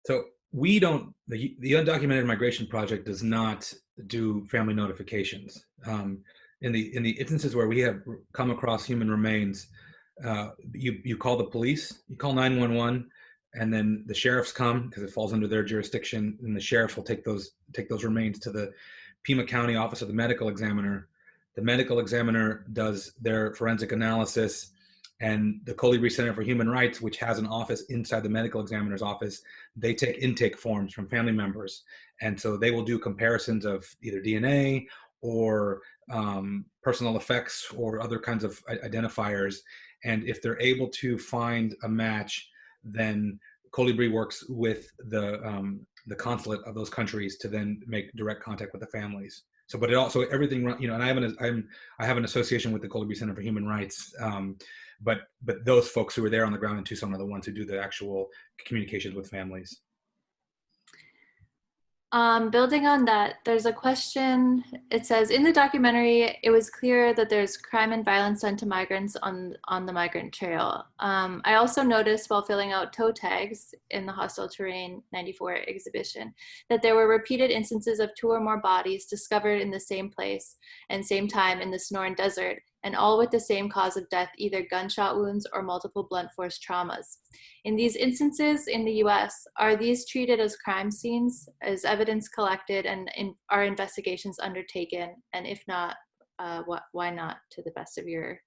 So we don't, the Undocumented Migration Project does not do family notifications. In the instances where we have come across human remains, you call the police, you call 911, and then the sheriffs come because it falls under their jurisdiction, and the sheriffs will take those remains to the Pima County Office of the Medical Examiner. The medical examiner does their forensic analysis, and the Colibri Center for Human Rights, which has an office inside the medical examiner's office, they take intake forms from family members. And so they will do comparisons of either DNA or personal effects or other kinds of identifiers. And if they're able to find a match, then Colibri works with the consulate of those countries to then make direct contact with the families. So, but it also everything, you know, and I have an association with the Colibri Center for Human Rights, but those folks who are there on the ground in Tucson are the ones who do the actual communications with families. Building on that, there's a question. It says, in the documentary, it was clear that there's crime and violence done to migrants on the migrant trail. I also noticed while filling out toe tags in the Hostile Terrain 94 exhibition that there were repeated instances of 2 or more bodies discovered in the same place and same time in the Sonoran Desert, and all with the same cause of death, either gunshot wounds or multiple blunt force traumas. In these instances in the US, are these treated as crime scenes, as evidence collected, and are investigations undertaken? And if not, why not, to the best of your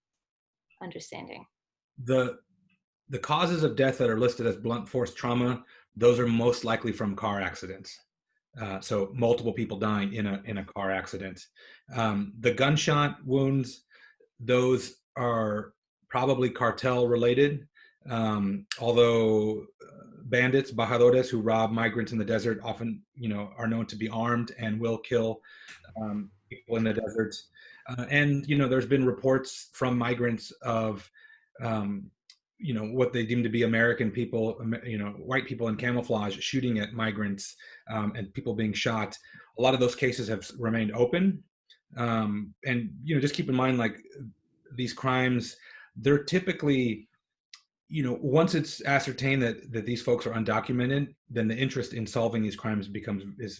understanding? The causes of death that are listed as blunt force trauma, those are most likely from car accidents. So multiple people dying in a car accident. The gunshot wounds, those are probably cartel related, although bandits, bajadores, who rob migrants in the desert often, you know, are known to be armed and will kill people in the deserts. And, you know, there's been reports from migrants of, you know, what they deem to be American people, you know, white people in camouflage shooting at migrants and people being shot. A lot of those cases have remained open. And, you know, just keep in mind, like, these crimes, they're typically, you know, once it's ascertained that these folks are undocumented, then the interest in solving these crimes it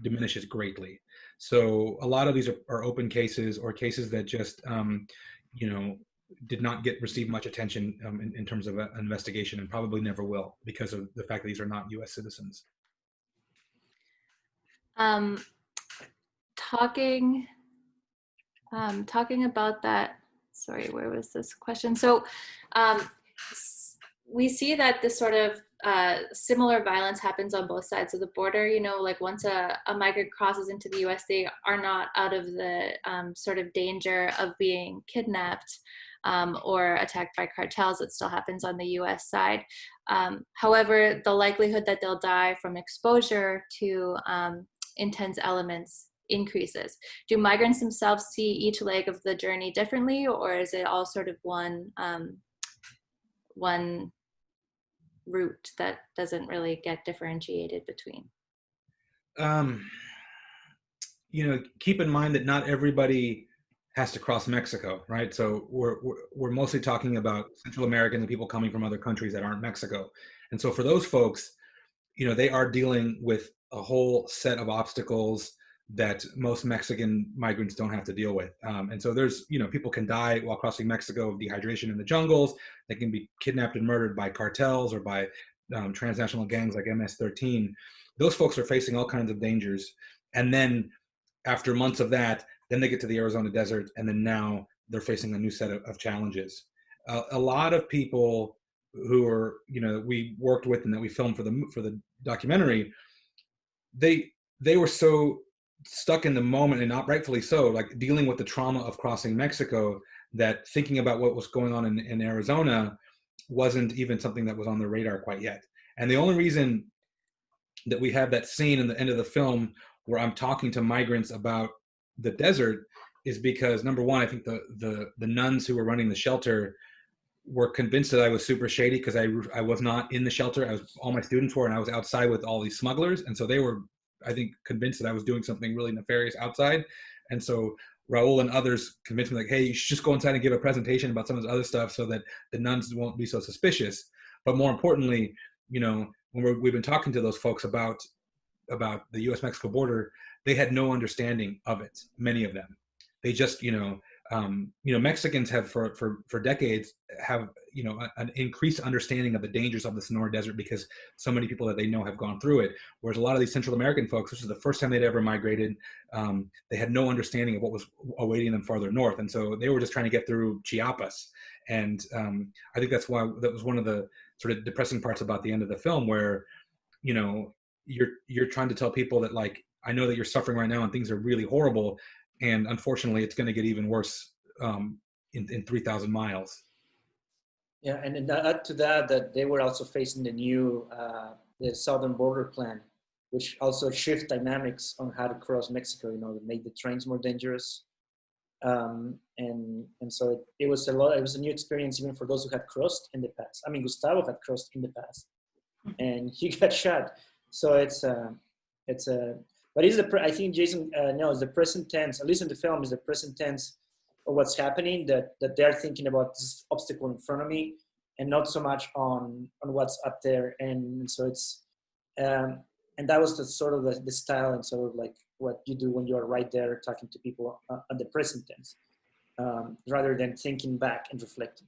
diminishes greatly. So a lot of these are open cases, or cases that just, you know, did not receive much attention in terms of an investigation, and probably never will, because of the fact that these are not U.S. citizens. Talking about that, sorry, where was this question? So we see that this sort of similar violence happens on both sides of the border. You know, like once a migrant crosses into the US, they are not out of the sort of danger of being kidnapped or attacked by cartels. It still happens on the US side. However, the likelihood that they'll die from exposure to intense elements increases. Do migrants themselves see each leg of the journey differently, or is it all sort of one route that doesn't really get differentiated between? You know, keep in mind that not everybody has to cross Mexico, right? So we're mostly talking about Central Americans and people coming from other countries that aren't Mexico. And so for those folks, you know, they are dealing with a whole set of obstacles that most Mexican migrants don't have to deal with. And so there's, you know, people can die while crossing Mexico of dehydration in the jungles. They can be kidnapped and murdered by cartels or by transnational gangs like MS-13. Those folks are facing all kinds of dangers. And then after months of that, then they get to the Arizona desert, and then now they're facing a new set of challenges. A lot of people who are, you know, we worked with and that we filmed for the documentary, they were so stuck in the moment, and not rightfully so, like dealing with the trauma of crossing Mexico, that thinking about what was going on in Arizona wasn't even something that was on their radar quite yet. And the only reason that we have that scene in the end of the film where I'm talking to migrants about the desert is because, number one, I think the nuns who were running the shelter were convinced that I was super shady because I was not in the shelter. All my students were, and I was outside with all these smugglers. And so they were, I think, convinced that I was doing something really nefarious outside. And so Raúl and others convinced me, like, hey, you should just go inside and give a presentation about some of this other stuff so that the nuns won't be so suspicious. But more importantly, you know, when we've been talking to those folks about the U.S.-Mexico border, they had no understanding of it, many of them. They just, you know, Mexicans have for decades have, an increased understanding of the dangers of the Sonora Desert because so many people that they know have gone through it. Whereas a lot of these Central American folks, this is the first time they'd ever migrated. They had no understanding of what was awaiting them farther north. And so they were just trying to get through Chiapas. And I think that was one of the sort of depressing parts about the end of the film, where, you're trying to tell people that, like, I know that you're suffering right now and things are really horrible. And unfortunately, it's going to get even worse in 3,000 miles. Yeah, and add to that they were also facing the new the southern border plan, which also shift dynamics on how to cross Mexico. To make the trains more dangerous, and so it was a new experience even for those who had crossed in the past. I mean, Gustavo had crossed in the past, and he got shot. So but I think Jason knows the present tense, at least in the film, is the present tense of what's happening, that they're thinking about this obstacle in front of me and not so much on what's up there. And so it's, and that was the sort of the style and sort of like what you do when you're right there talking to people at the present tense, rather than thinking back and reflecting.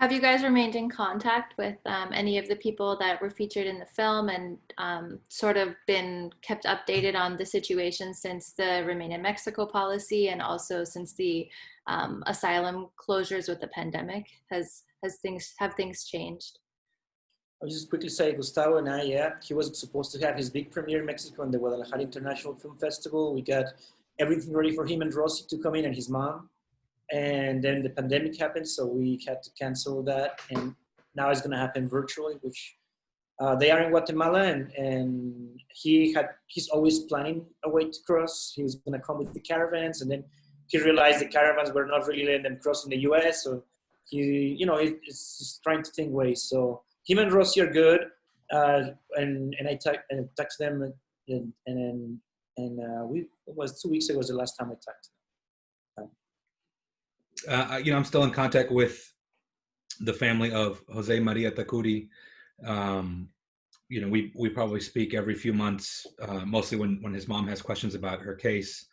Have you guys remained in contact with any of the people that were featured in the film and sort of been kept updated on the situation since the Remain in Mexico policy and also since the asylum closures with the pandemic? Have things changed? I'll just quickly say, Gustavo and I, he was supposed to have his big premiere in Mexico in the Guadalajara International Film Festival. We got everything ready for him and Rosy to come in, and his mom. And then the pandemic happened, so we had to cancel that. And now it's going to happen virtually, which they are in Guatemala, and he's always planning a way to cross. He was going to come with the caravans, and then he realized the caravans were not really letting them cross in the U.S. So he's just trying to think ways. So him and Rosy are good, and I text them, and it was 2 weeks ago was the last time I talked. I'm still in contact with the family of Jose Maria Tacuri. We probably speak every few months, mostly when his mom has questions about her case.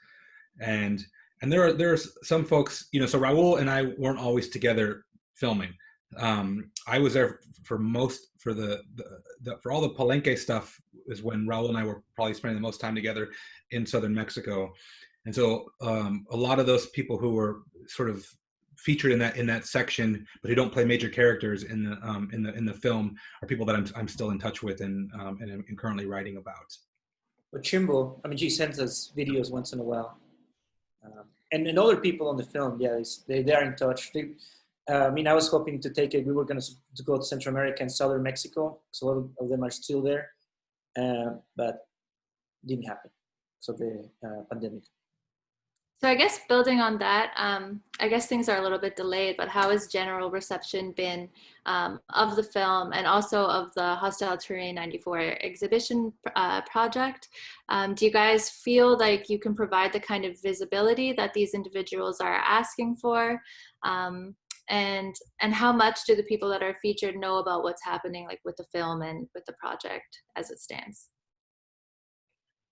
And there are some folks, so Raúl and I weren't always together filming. I was there for all the Palenque stuff is when Raúl and I were probably spending the most time together in southern Mexico. And so a lot of those people who were sort of featured in that section, but who don't play major characters in the film, are people that I'm still in touch with and currently writing about. But Chimbo, she sends us videos once in a while, and other people on the film, they are in touch. I was hoping to take it. We were going to go to Central America and southern Mexico, so a lot of them are still there, but didn't happen. So the pandemic. So I guess building on that, I guess things are a little bit delayed, but how has general reception been of the film and also of the Hostile Terrain 94 exhibition project? Do you guys feel like you can provide the kind of visibility that these individuals are asking for? And how much do the people that are featured know about what's happening, like with the film and with the project as it stands?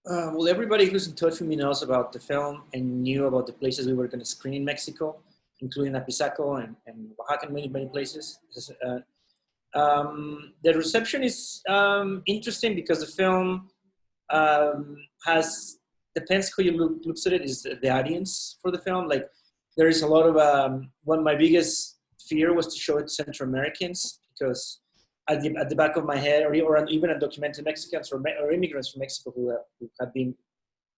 Well, everybody who's in touch with me knows about the film and knew about the places we were going to screen in Mexico, including Apizaco and Oaxaca and many places. The reception is interesting because the film depends how you looks at it, is the audience for the film. Like, there is a lot of, one of my biggest fear was to show it to Central Americans, because at the back of my head, or even undocumented Mexicans or immigrants from Mexico who have been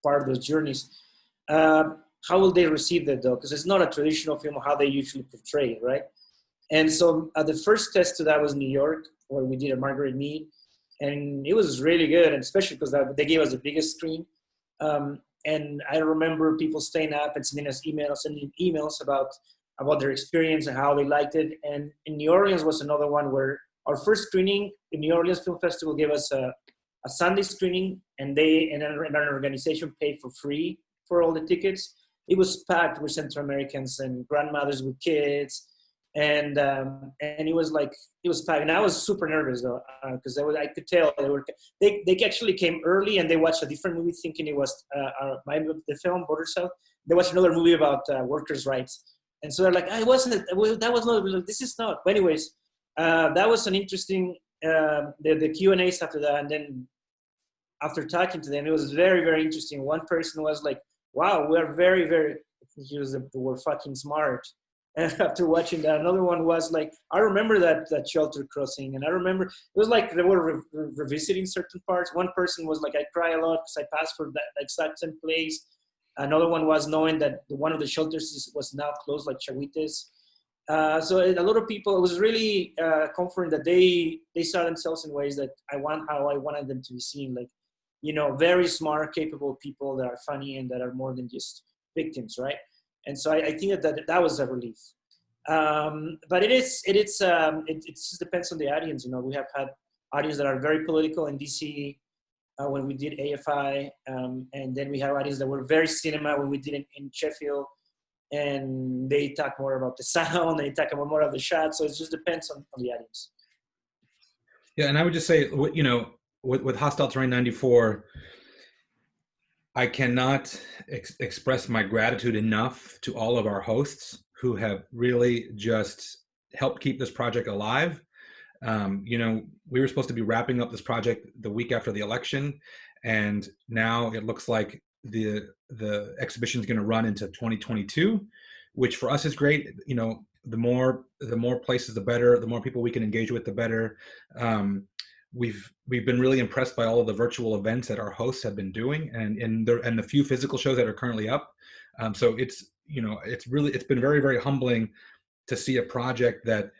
part of those journeys, how will they receive that though? Because it's not a traditional film of how they usually portray it, right? And so the first test to that was New York, where we did a Margaret Mead, and it was really good, and especially because they gave us the biggest screen. And I remember people staying up and sending emails about their experience and how they liked it. And in New Orleans was another one where our first screening in New Orleans Film Festival gave us a Sunday screening, and an organization paid for free for all the tickets. It was packed with Central Americans and grandmothers with kids, and it was packed. And I was super nervous though, because I could tell they actually came early and they watched a different movie thinking it was the film Border South. They watched another movie about workers' rights, and so they're like, "I wasn't. That was not. This is not." But anyways, that was an interesting the Q&As after that, and then after talking to them, it was very, very interesting. One person was like, "Wow, we are very, very." He used the word "fucking smart." And after watching that, another one was like, "I remember that shelter crossing," and I remember it was like they were revisiting certain parts. One person was like, "I cry a lot because I passed for that exact same place." Another one was knowing that one of the shelters was now closed, like Chahuites. So a lot of people, it was really comforting that they saw themselves in ways that how I wanted them to be seen, like, you know, very smart, capable people that are funny and that are more than just victims, right? And so I think that was a relief. But it just depends on the audience. You know, we have had audiences that are very political in DC when we did AFI, and then we have audiences that were very cinema when we did it in Sheffield, and they talk more about the sound, they talk about more of the shots. So it just depends on the audience. Yeah, and I would just say, you know, with Hostile Terrain 94, I cannot express my gratitude enough to all of our hosts who have really just helped keep this project alive. You know, we were supposed to be wrapping up this project the week after the election, and now it looks like the exhibition is going to run into 2022, which for us is great. You know, the more places, the better. The more people we can engage with, the better. We've been really impressed by all of the virtual events that our hosts have been doing, and the few physical shows that are currently up. So it's, you know, it's been very, very humbling to see a project that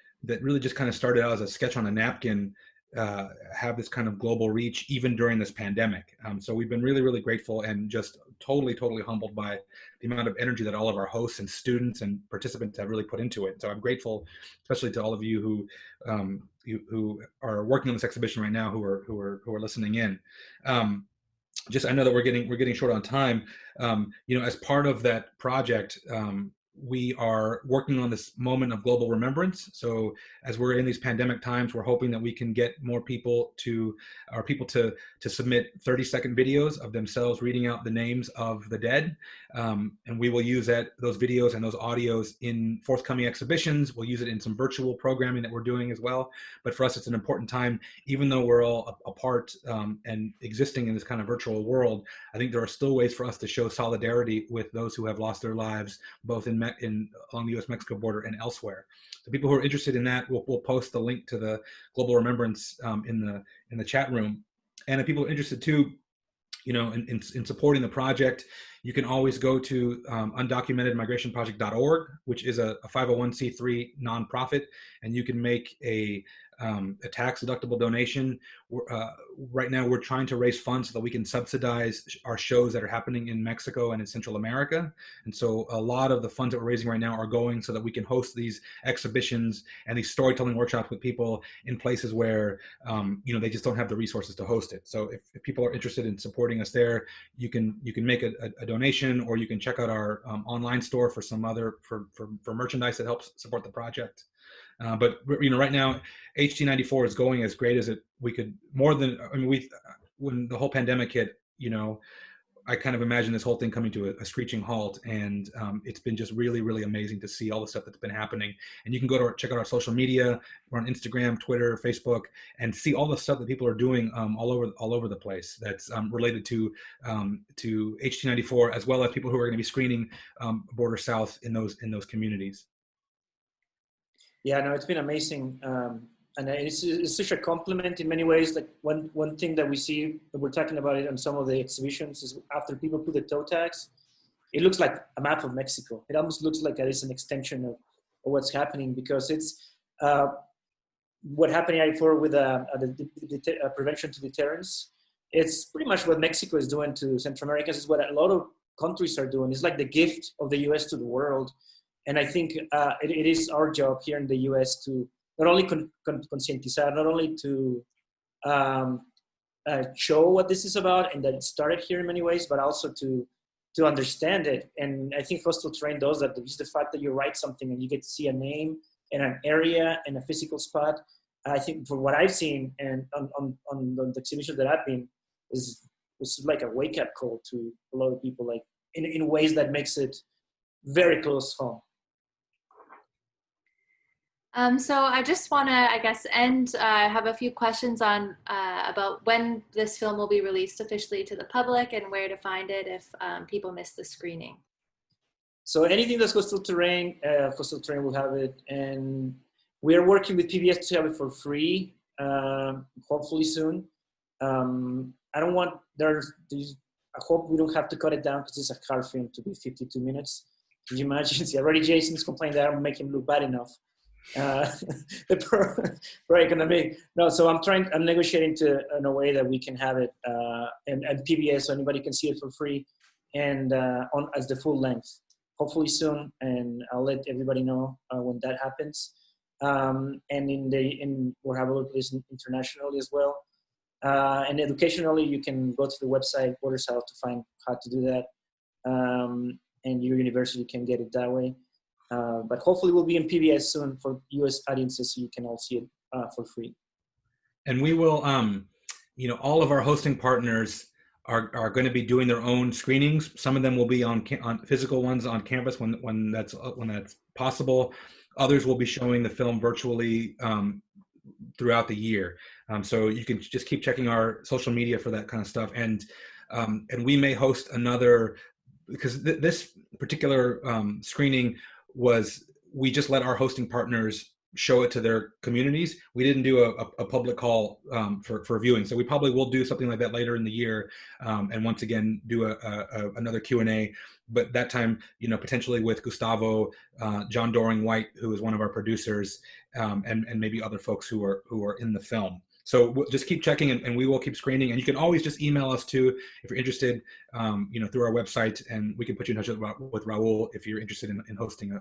really just kind of started out as a sketch on a napkin have this kind of global reach even during this pandemic. So we've been really, really grateful and just totally, totally humbled by the amount of energy that all of our hosts and students and participants have really put into it. So I'm grateful, especially to all of you who are working on this exhibition right now, who are listening in. I know that we're getting short on time. You know, as part of that project, we are working on this moment of global remembrance. So as we're in these pandemic times, we're hoping that we can get more people to submit 30-second videos of themselves reading out the names of the dead. And we will use those videos and those audios in forthcoming exhibitions. We'll use it in some virtual programming that we're doing as well. But for us, it's an important time, even though we're all apart and existing in this kind of virtual world. I think there are still ways for us to show solidarity with those who have lost their lives, both along the U.S.-Mexico border and elsewhere. So people who are interested in that, we'll post the link to the Global Remembrance in the chat room. And if people are interested too, you know, in supporting the project, you can always go to undocumentedmigrationproject.org, which is a 501c3 nonprofit, and you can make a tax-deductible donation. Right now, we're trying to raise funds so that we can subsidize our shows that are happening in Mexico and in Central America. And so a lot of the funds that we're raising right now are going so that we can host these exhibitions and these storytelling workshops with people in places where, you know, they just don't have the resources to host it. So if people are interested in supporting us there, you can make a donation, or you can check out our online store for some other for merchandise that helps support the project. But you know, right now, HT94 is going as great as we could. More than, I mean, when the whole pandemic hit, you know, I kind of imagined this whole thing coming to a screeching halt, and it's been just really, really amazing to see all the stuff that's been happening. And you can check out our social media. We're on Instagram, Twitter, Facebook, and see all the stuff that people are doing all over the place that's related to HT94, as well as people who are going to be screening Border South in those communities. Yeah, no, it's been amazing. And it's such a compliment in many ways. Like one thing that we see, we're talking about it on some of the exhibitions, is after people put the toe tags, it looks like a map of Mexico. It almost looks like it's an extension of what's happening, because it's what happened for with the prevention to deterrence. It's pretty much what Mexico is doing to Central Americans. It's what a lot of countries are doing. It's like the gift of the U.S. to the world. And I think it is our job here in the U.S. to not only conscientizar, not only to show what this is about and that it started here in many ways, but also to understand it. And I think Hostile Terrain does that. Just the fact that you write something and you get to see a name in an area, in a physical spot. I think for what I've seen and on the exhibition that I've been, was like a wake-up call to a lot of people, like in ways that makes it very close home. So I just want to, I guess, have a few questions on about when this film will be released officially to the public and where to find it if people miss the screening. So anything that's Coastal Terrain will have it, and we are working with PBS to have it for free, hopefully soon. I hope we don't have to cut it down because it's a car film to be 52 minutes. Can you imagine? See, already Jason's complaining that I don't make him look bad enough. Right, gonna be no. So I'm negotiating in a way that we can have it and PBS, so anybody can see it for free and as the full length. Hopefully soon, and I'll let everybody know when that happens. And we'll have a look at this internationally as well. And educationally, you can go to the website Border South to find how to do that. And your university can get it that way. But hopefully we'll be in PBS soon for US audiences, so you can all see it for free. And we will, all of our hosting partners are going to be doing their own screenings. Some of them will be on physical ones on campus when that's possible. Others will be showing the film virtually throughout the year. So you can just keep checking our social media for that kind of stuff. And we may host another, because this particular screening we just let our hosting partners show it to their communities. We didn't do a public call for viewing. So we probably will do something like that later in the year. And once again, do another Q&A, but that time, potentially with Gustavo, John Doring White, who is one of our producers, and maybe other folks who are in the film. So we'll just keep checking, and we will keep screening. And you can always just email us too if you're interested, through our website, and we can put you in touch with Raúl if you're interested in hosting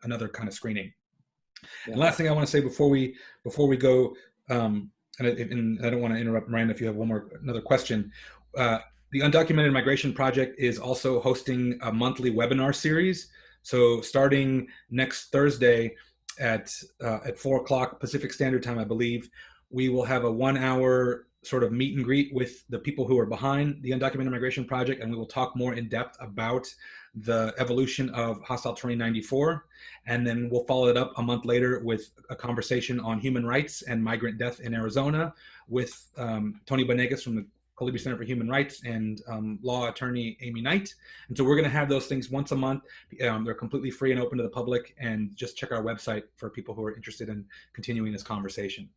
another kind of screening. Yeah. And last thing I want to say before we go, and I don't want to interrupt Miranda if you have another question. The Undocumented Migration Project is also hosting a monthly webinar series. So starting next Thursday at 4:00 Pacific Standard Time, I believe, we will have a 1-hour sort of meet and greet with the people who are behind the Undocumented Migration Project, and we will talk more in depth about the evolution of HT94, and then we'll follow it up a month later with a conversation on human rights and migrant death in Arizona with Tony Benegas from the Colibri Center for Human Rights and law attorney Amy Knight. And so we're going to have those things once a month. They're completely free and open to the public, and just check our website for people who are interested in continuing this conversation.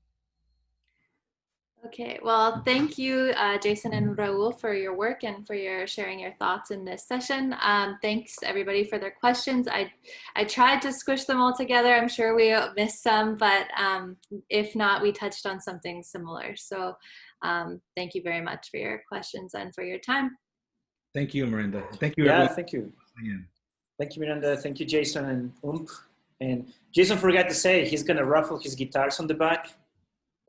Okay, well, thank you, Jason and Raúl, for your work and for sharing your thoughts in this session. Thanks, everybody, for their questions. I tried to squish them all together. I'm sure we missed some, but if not, we touched on something similar. So thank you very much for your questions and for your time. Thank you, Miranda. Thank you, everyone. Yeah, thank you. Thank you, Miranda. Thank you, Jason and Ump. And Jason forgot to say he's going to ruffle his guitars on the back.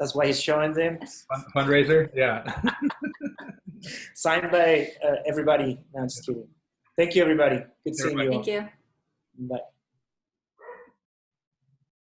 That's why he's showing them. Fundraiser, yeah. Signed by everybody. No, I'm just kidding. Thank you, everybody. Good seeing you all. Thank you. Bye.